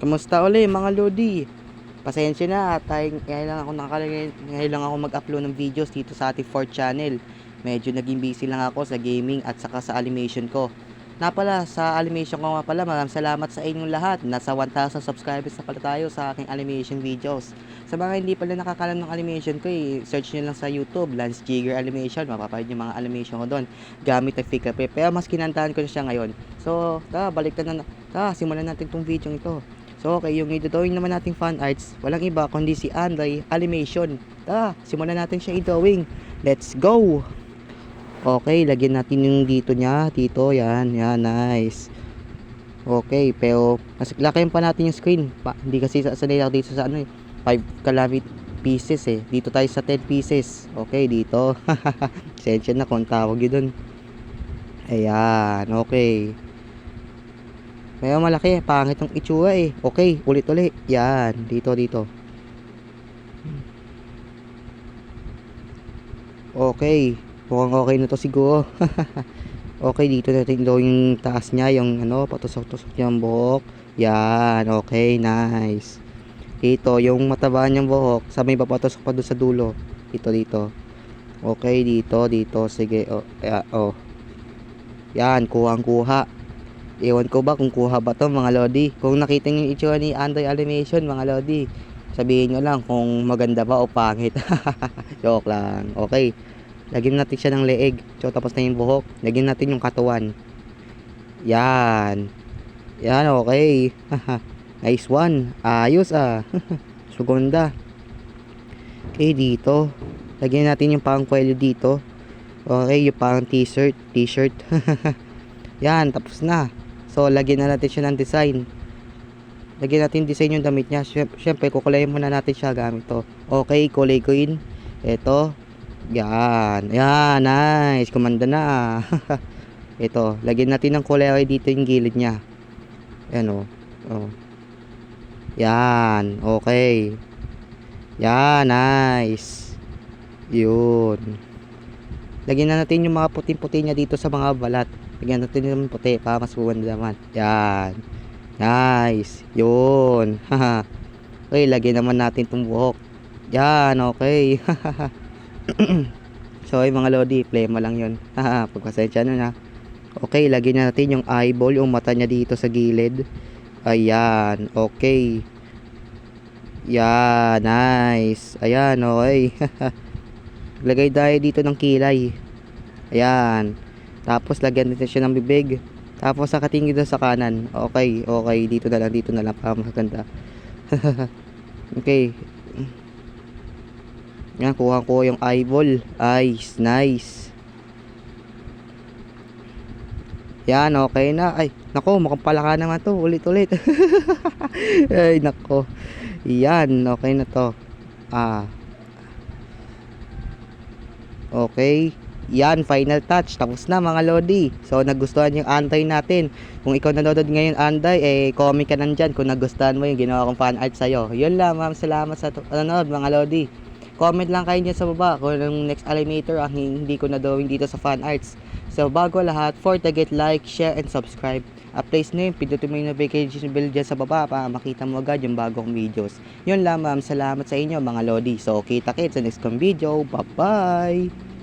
Kamusta uli mga lodi? Pasensya na at ngayon lang ako mag-upload ng videos dito sa ating 4th channel. Medyo naging busy lang ako sa gaming at saka sa animation ko. Sa animation ko nga pala, maraming salamat sa inyong lahat. Nasa 1,000 subscribers na pala tayo sa aking animation videos. Sa mga hindi pala nakakalam ng animation ko, search nyo lang sa YouTube, Lance Jigger Animation. Mapapanood yung mga animation ko doon gamit ang Flickr. Pero mas kinantahan ko na siya ngayon. So, simulan natin tong video ito. So, okay, yung i-drawing naman nating fan arts, walang iba kundi si Anday Animation. Simulan natin siya i-drawing. Let's go! Okay, lagyan natin yung dito niya. Dito, yan, nice. Okay, pero lakayin pa natin yung screen. Hindi kasi sanay ako dito sa 5 calamity pieces eh. Dito tayo sa 10 pieces. Okay, dito. Sensya na kung tawag yun dun. Ayan, okay. Kaya malaki, pangit yung itsura eh. Okay, ulit-ulit. Yan, dito. Okay, mukhang okay na to siguro. Okay, dito natin daw yung taas niya, yung patusok-tusok niyang buhok. Yan, okay, nice. Dito, yung mataba niyang buhok, sa may papatusok pa doon sa dulo. Dito. Okay, dito. Sige, Yan, kuha. Ewan ko ba kung kuha ba to mga lodi. Kung nakita niyo yung itsura ni Andoy Animation mga lodi, sabihin nyo lang kung maganda ba o pangit. Joke lang. Okay, lagyan natin siya ng leeg. So tapos na yung buhok, lagyan natin yung katawan. Yan, okay. Nice one, ayos suganda. Okay, dito lagyan natin yung pang kwelyo dito. Okay, yung pang t-shirt. Yan, tapos na. So, lagyan na natin siya ng design. Lagyan natin design yung damit niya. Siyempre, kukulayin muna natin siya gamit to. Okay, kulay green. Ito. Yan, nice. Kumanda na. Ito, lagyan natin ng kulay dito yung gilid niya. Yan Yan, okay. Yan, nice. Yun. Lagyan na natin yung mga puting-puti niya dito sa mga balat. Lagyan natin yung puti para mas buwanda naman. Yan. Nice. Yun. Okay, lagyan naman natin itong buhok. Yan, okay. So, mga lodi, plema lang yun. Pagpasensya na. Okay, lagyan natin yung eyeball, yung mata niya dito sa gilid. Ayan, okay. Yan, nice. Ayan, okay. Lagay tayo dito ng kilay. Ayan. Tapos lagyan natin siya ng bibig. Tapos nakatingin doon sa kanan. Okay. Dito na lang para maganda. Okay. Yan, kuha ko yung eyeball. Nice. Yan, okay na. Ay, nako, mukhang palaka naman to. Ulit. Ay, nako. Yan, okay na to. Okay. Yan, final touch. Tapos na mga lodi. So, nagustuhan yung Anday natin. Kung ikaw nanonood ngayon, Anday, comment ka nandyan kung nagustuhan mo yung ginawa kong fan art sa'yo. Yun lang, ma'am. Salamat sa nanonood, mga lodi. Comment lang kayo dyan sa baba kung yung next animator ang hindi ko na drawing dito sa fan arts. So, bago lahat, for get like, share, and subscribe. Place na yun, pindutin mo yung notification bell dyan sa baba para makita mo agad yung bagong videos. Yun lang, ma'am. Salamat sa inyo, mga lodi. So, kita-kits sa next video. Bye-bye!